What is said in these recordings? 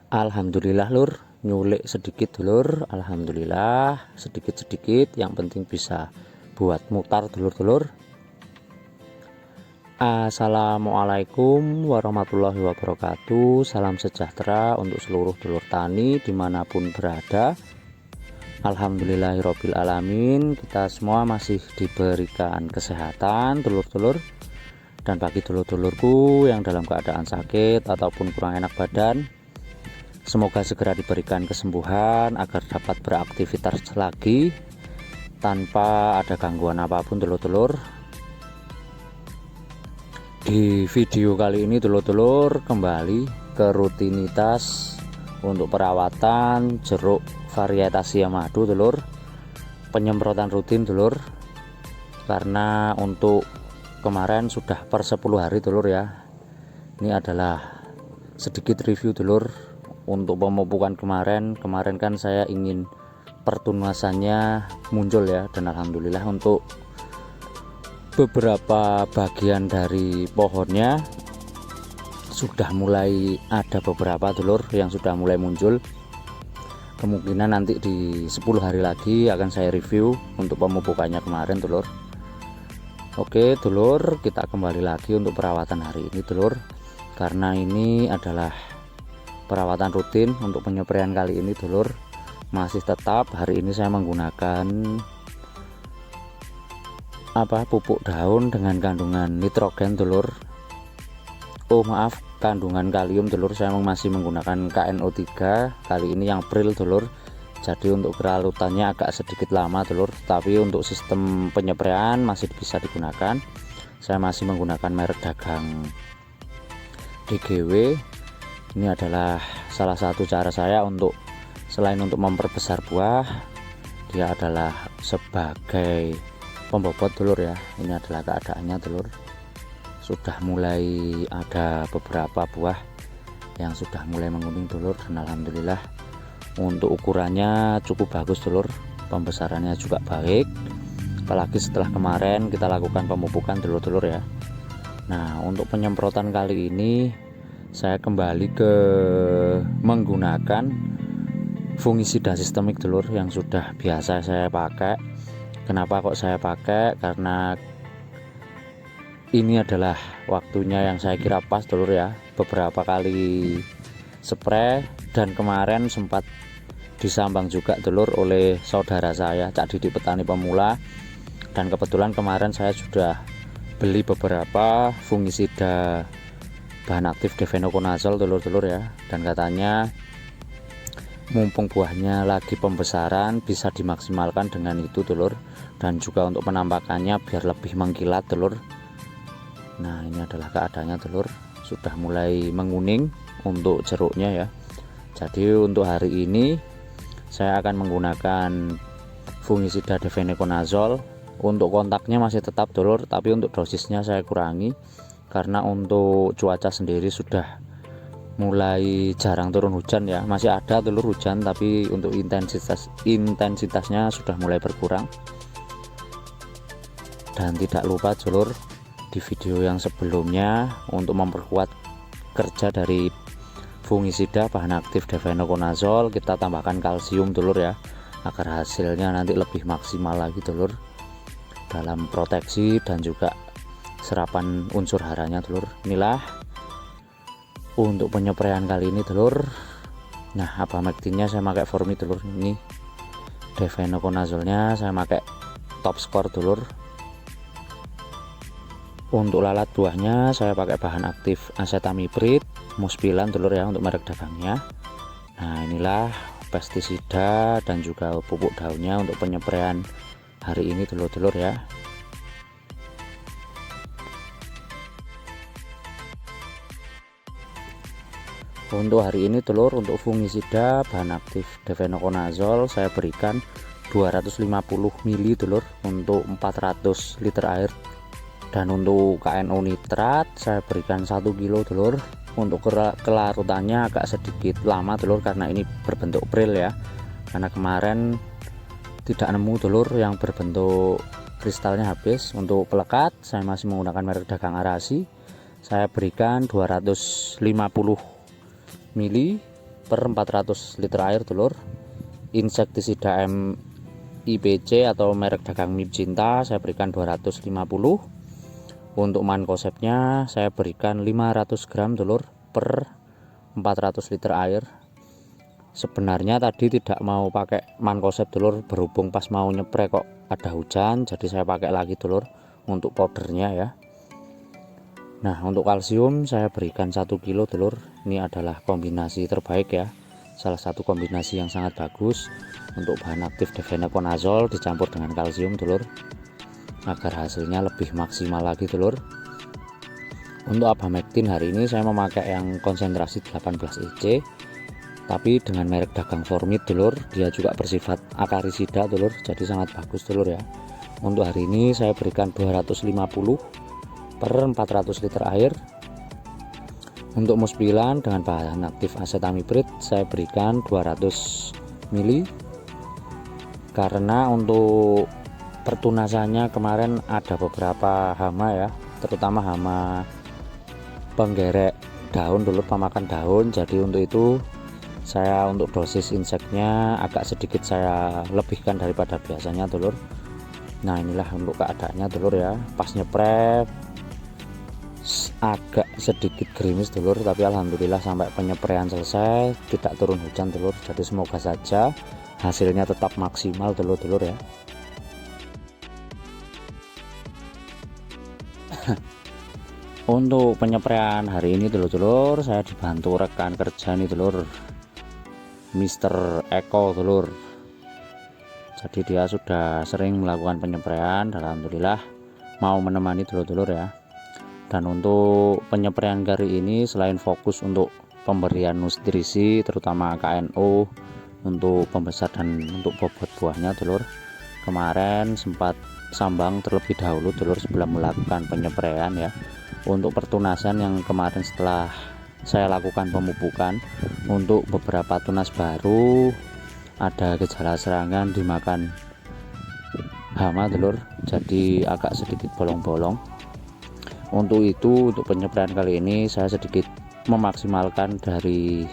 Alhamdulillah lur, nyulik sedikit dulur. Alhamdulillah sedikit-sedikit, yang penting bisa buat mutar dulur-dulur. Assalamualaikum warahmatullahi wabarakatuh. Salam sejahtera untuk seluruh dulur tani dimanapun berada. Alhamdulillahirabbil alamin, kita semua masih diberikan kesehatan dulur-dulur. Dan bagi dulur-dulurku yang dalam keadaan sakit ataupun kurang enak badan, semoga segera diberikan kesembuhan agar dapat beraktivitas lagi tanpa ada gangguan apapun dulur-dulur. Di video kali ini dulur-dulur kembali ke rutinitas untuk perawatan jeruk varietas Yamado dulur. Penyemprotan rutin dulur, karena untuk kemarin sudah per 10 hari dulur ya. Ini adalah sedikit review dulur untuk pemupukan kemarin kan saya ingin pertunasannya muncul ya, dan alhamdulillah untuk beberapa bagian dari pohonnya sudah mulai ada beberapa dulur yang sudah mulai muncul. Kemungkinan nanti di 10 hari lagi akan saya review untuk pemupukannya kemarin dulur. Oke dulur, kita kembali lagi untuk perawatan hari ini dulur, karena ini adalah perawatan rutin untuk penyepraian kali ini dulur. Masih tetap hari ini saya menggunakan pupuk daun dengan kandungan nitrogen dulur. Kandungan kalium dulur, saya masih menggunakan KNO3 kali ini yang Pril dulur. Jadi untuk keralutannya agak sedikit lama dulur, tapi untuk sistem penyepraian masih bisa digunakan. Saya masih menggunakan merek dagang DGW. Ini adalah salah satu cara saya untuk selain untuk memperbesar buah, dia adalah sebagai pembobot dulur ya. Ini adalah keadaannya dulur, sudah mulai ada beberapa buah yang sudah mulai menguning dulur, dan alhamdulillah untuk ukurannya cukup bagus dulur, pembesarannya juga baik, apalagi setelah kemarin kita lakukan pemupukan dulur-dulur ya. Nah untuk penyemprotan kali ini saya kembali ke menggunakan fungisida sistemik dulur yang sudah biasa saya pakai. Kenapa kok saya pakai? Karena ini adalah waktunya yang saya kira pas dulur ya. Beberapa kali spray, dan kemarin sempat disambang juga dulur oleh saudara saya Cak Didi petani pemula, dan kebetulan kemarin saya sudah beli beberapa fungisida bahan aktif Difenoconazole dulur-dulur ya, dan katanya mumpung buahnya lagi pembesaran bisa dimaksimalkan dengan itu dulur, dan juga untuk penampakannya biar lebih mengkilat dulur. Nah ini adalah keadaannya dulur, sudah mulai menguning untuk jeruknya ya. Jadi untuk hari ini saya akan menggunakan fungisida Difenoconazole. Untuk kontaknya masih tetap dulur, tapi untuk dosisnya saya kurangi karena untuk cuaca sendiri sudah mulai jarang turun hujan ya. Masih ada dulur hujan, tapi untuk intensitasnya sudah mulai berkurang. Dan tidak lupa dulur, di video yang sebelumnya untuk memperkuat kerja dari fungisida bahan aktif Difenoconazole, kita tambahkan kalsium dulur ya, agar hasilnya nanti lebih maksimal lagi dulur dalam proteksi dan juga serapan unsur haranya dulur. Inilah untuk penyepraian kali ini dulur. Nah abamectinnya saya pakai Formi dulur, ini Difenoconazole-nya saya pakai Top Score dulur. Untuk lalat buahnya saya pakai bahan aktif acetamiprid Muspilan dulur ya, untuk merek dagangnya. Nah inilah pestisida dan juga pupuk daunnya untuk penyempraian hari ini dulur-dulur ya. Untuk hari ini dulur, untuk fungisida bahan aktif Difenoconazole saya berikan 250 ml dulur untuk 400 liter air. Dan untuk KNO nitrat saya berikan 1 kilo dulur. Untuk kelarutannya agak sedikit lama dulur, karena ini berbentuk pril ya, karena kemarin tidak nemu dulur yang berbentuk kristalnya habis. Untuk pelekat saya masih menggunakan merek dagang Arasi, saya berikan 250 ml per 400 liter air dulur. Insektisida MIPC atau merek dagang Mipcinta saya berikan 250. Untuk mankosepnya saya berikan 500 gram dulur per 400 liter air. Sebenarnya tadi tidak mau pakai mankosep dulur, berhubung pas mau nyepre kok ada hujan, jadi saya pakai lagi dulur untuk powdernya ya. Nah, untuk kalsium saya berikan 1 kilo dulur. Ini adalah kombinasi terbaik ya, salah satu kombinasi yang sangat bagus untuk bahan aktif difenoconazole dicampur dengan kalsium dulur, agar hasilnya lebih maksimal lagi dulur. Untuk abamectin hari ini saya memakai yang konsentrasi 18 EC, tapi dengan merek dagang Formit dulur. Dia juga bersifat akarisida dulur, jadi sangat bagus dulur ya. Untuk hari ini saya berikan 250 per 400 liter air. Untuk muspilan dengan bahan aktif acetamiprid saya berikan 200 ml, karena untuk pertunasannya kemarin ada beberapa hama ya, terutama hama penggerek daun dulur, pemakan daun. Jadi untuk itu saya untuk dosis inseknya agak sedikit saya lebihkan daripada biasanya dulur. Nah, inilah untuk keadaannya dulur ya. Pas nyepre agak sedikit gerimis dulur, tapi alhamdulillah sampai penyeprean selesai tidak turun hujan dulur. Jadi semoga saja hasilnya tetap maksimal dulur ya. Untuk penyeprean hari ini dulur saya dibantu rekan kerja nih dulur, Mr. Eko dulur. Jadi dia sudah sering melakukan penyeprean, alhamdulillah mau menemani dulur ya. Dan untuk penyeprean kali ini selain fokus untuk pemberian nutrisi terutama KNO untuk pembesar dan untuk bobot buahnya dulur, kemarin sempat sambang terlebih dahulu dulur sebelum melakukan penyeprean ya. Untuk pertunasan yang kemarin setelah saya lakukan pemupukan, untuk beberapa tunas baru ada gejala serangan dimakan hama dulur, jadi agak sedikit bolong-bolong. Untuk itu untuk penyepraian kali ini saya sedikit memaksimalkan dari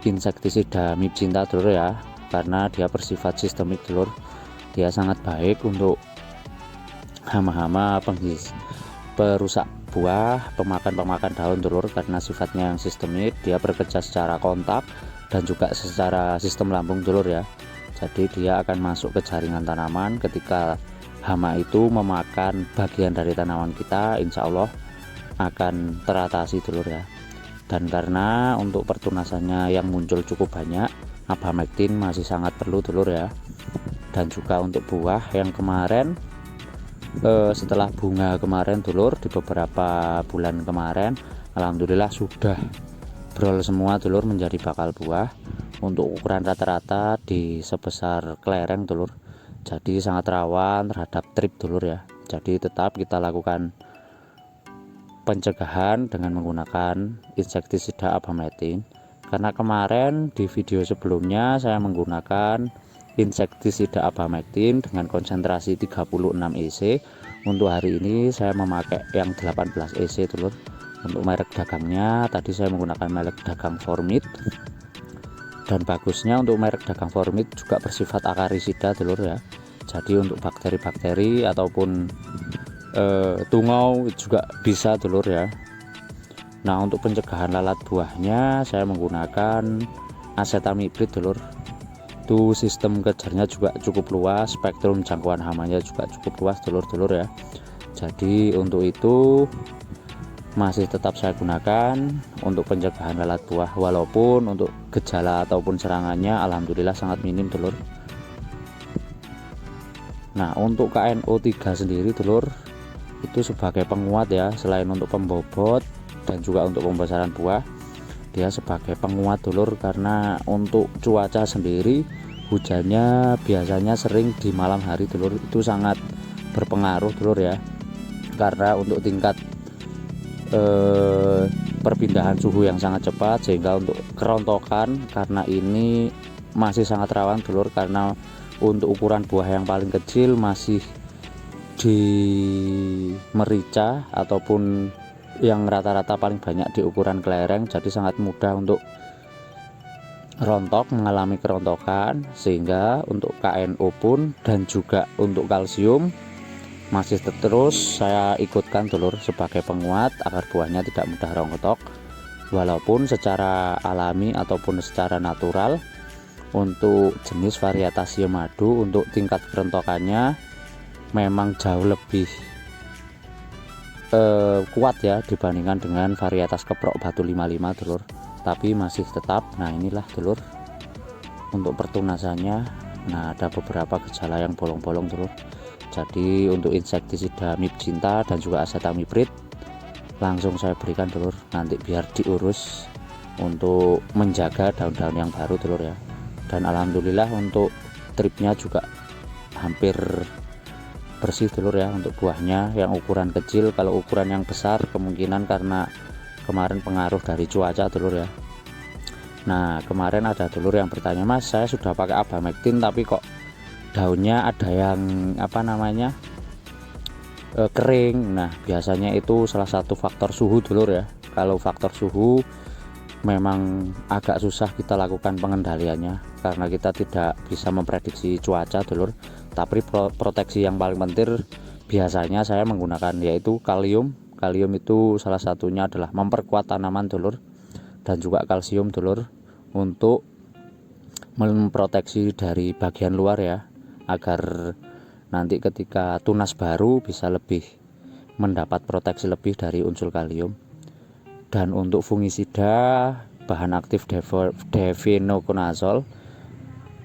insektisida Mipcinta dulur ya, karena dia bersifat sistemik dulur. Dia sangat baik untuk hama-hama perusak buah, pemakan daun dulur, karena sifatnya yang sistemik. Dia bekerja secara kontak dan juga secara sistem lambung dulur ya. Jadi dia akan masuk ke jaringan tanaman. Ketika hama itu memakan bagian dari tanaman kita, insya Allah akan teratasi dulur ya. Dan karena untuk pertunasannya yang muncul cukup banyak, abamectin masih sangat perlu dulur ya. Dan juga untuk buah yang kemarin setelah bunga kemarin dulur, di beberapa bulan kemarin alhamdulillah sudah brol semua dulur menjadi bakal buah. Untuk ukuran rata-rata di sebesar kelereng dulur, jadi sangat rawan terhadap trip dulur ya. Jadi tetap kita lakukan pencegahan dengan menggunakan insektisida abamectin, karena kemarin di video sebelumnya saya menggunakan insektisida abamectin dengan konsentrasi 36 EC. Untuk hari ini saya memakai yang 18 EC dulur. Untuk merek dagangnya tadi saya menggunakan merek dagang Formit, dan bagusnya untuk merek dagang Formit juga bersifat akarisida dulur ya. Jadi untuk bakteri-bakteri ataupun tungau juga bisa dulur ya. Nah, untuk pencegahan lalat buahnya saya menggunakan acetamiprid dulur. Itu sistem kejarnya juga cukup luas, spektrum jangkauan hamanya juga cukup luas dulur ya. Jadi untuk itu masih tetap saya gunakan untuk pencegahan lalat buah, walaupun untuk gejala ataupun serangannya alhamdulillah sangat minim dulur. Nah, untuk KNO3 sendiri dulur itu sebagai penguat ya, selain untuk pembobot dan juga untuk pembesaran buah, dia sebagai penguat dulur. Karena untuk cuaca sendiri hujannya biasanya sering di malam hari dulur, itu sangat berpengaruh dulur ya. Karena untuk tingkat perpindahan suhu yang sangat cepat, sehingga untuk kerontokan karena ini masih sangat rawan dulur. Karena untuk ukuran buah yang paling kecil masih di merica ataupun yang rata-rata paling banyak di ukuran kelereng, jadi sangat mudah untuk rontok, mengalami kerontokan, sehingga untuk KNO pun dan juga untuk kalsium masih terus saya ikutkan dulur sebagai penguat agar buahnya tidak mudah rontok. Walaupun secara alami ataupun secara natural untuk jenis varietas siam madu untuk tingkat kerontokannya memang jauh lebih kuat ya dibandingkan dengan varietas keprok batu 55 dulur, tapi masih tetap. Nah inilah dulur untuk pertunasannya. Nah ada beberapa gejala yang bolong-bolong dulur, jadi untuk insektisida Mipcinta dan juga asetamiprid langsung saya berikan dulur, nanti biar diurus untuk menjaga daun-daun yang baru dulur ya. Dan alhamdulillah untuk tripnya juga hampir bersih dulur ya untuk buahnya yang ukuran kecil. Kalau ukuran yang besar kemungkinan karena kemarin pengaruh dari cuaca dulur ya. Nah kemarin ada dulur yang bertanya, mas saya sudah pakai abamectin tapi kok daunnya ada yang kering. Nah biasanya itu salah satu faktor suhu dulur ya. Kalau faktor suhu memang agak susah kita lakukan pengendaliannya karena kita tidak bisa memprediksi cuaca dulur. Tapi proteksi yang paling penting biasanya saya menggunakan yaitu kalium. Kalium itu salah satunya adalah memperkuat tanaman dulur, dan juga kalsium dulur untuk memproteksi dari bagian luar ya, agar nanti ketika tunas baru bisa lebih mendapat proteksi lebih dari unsur kalium. Dan untuk fungisida bahan aktif Devenoconazole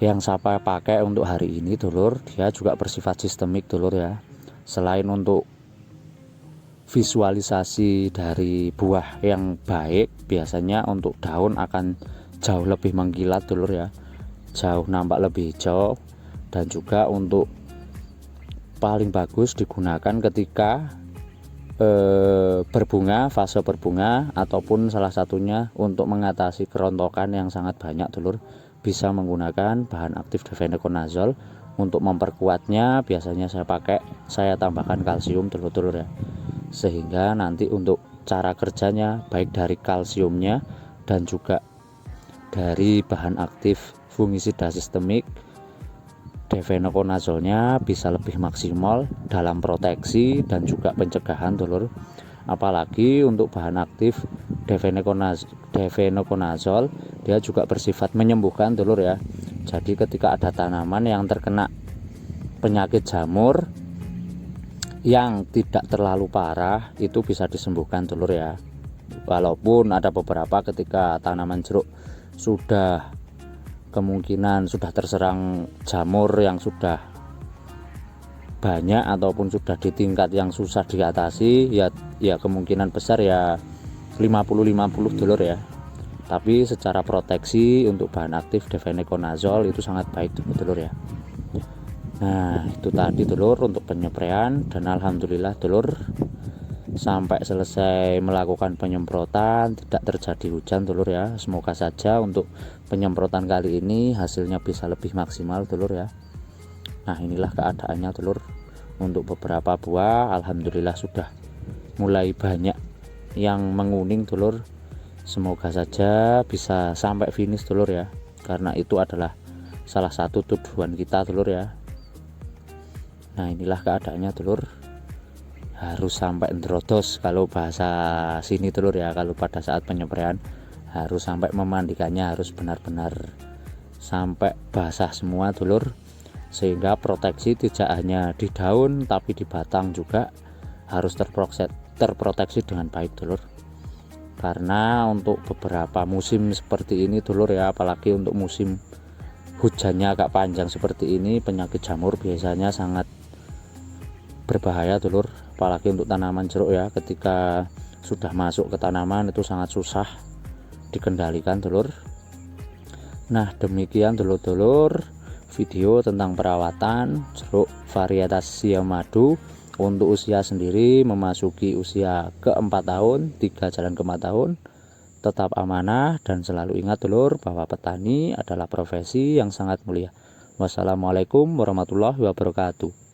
yang saya pakai untuk hari ini dulur, dia juga bersifat sistemik dulur ya. Selain untuk visualisasi dari buah yang baik, biasanya untuk daun akan jauh lebih mengkilat dulur ya, jauh nampak lebih hijau. Dan juga untuk paling bagus digunakan ketika berbunga, fase berbunga, ataupun salah satunya untuk mengatasi kerontokan yang sangat banyak dulur, bisa menggunakan bahan aktif Devenoconazole. Untuk memperkuatnya biasanya saya tambahkan kalsium dulur-dulur ya, sehingga nanti untuk cara kerjanya baik dari kalsiumnya dan juga dari bahan aktif fungisida sistemik Devenoconazole-nya bisa lebih maksimal dalam proteksi dan juga pencegahan dulur. Apalagi untuk bahan aktif Devenoconazole dia juga bersifat menyembuhkan dulur ya. Jadi ketika ada tanaman yang terkena penyakit jamur yang tidak terlalu parah, itu bisa disembuhkan dulur ya. Walaupun ada beberapa ketika tanaman jeruk sudah kemungkinan sudah terserang jamur yang sudah banyak ataupun sudah di tingkat yang susah diatasi ya kemungkinan besar ya 50-50 dulur ya. Tapi secara proteksi untuk bahan aktif Devenoconazole itu sangat baik dulur ya. Nah itu tadi dulur untuk penyempraian, dan alhamdulillah dulur sampai selesai melakukan penyemprotan tidak terjadi hujan dulur ya. Semoga saja untuk penyemprotan kali ini hasilnya bisa lebih maksimal dulur ya. Nah inilah keadaannya dulur. Untuk beberapa buah alhamdulillah sudah mulai banyak yang menguning dulur. Semoga saja bisa sampai finish dulur ya, karena itu adalah salah satu tujuan kita dulur ya. Nah inilah keadaannya dulur, harus sampai ndrodos kalau bahasa sini dulur ya. Kalau pada saat penyempraian harus sampai memandikannya harus benar-benar sampai basah semua dulur, sehingga proteksi tidak hanya di daun tapi di batang juga harus terproteksi dengan baik dulur. Karena untuk beberapa musim seperti ini dulur ya, apalagi untuk musim hujannya agak panjang seperti ini, penyakit jamur biasanya sangat berbahaya dulur. Apalagi untuk tanaman jeruk ya, ketika sudah masuk ke tanaman itu sangat susah dikendalikan dulur. Nah demikian dulur-dulur video tentang perawatan jeruk varietas siam madu untuk usia sendiri memasuki usia ke-4 tahun, 3 jalan ke 4 tahun. Tetap amanah dan selalu ingat dulur bahwa petani adalah profesi yang sangat mulia. Wassalamualaikum warahmatullahi wabarakatuh.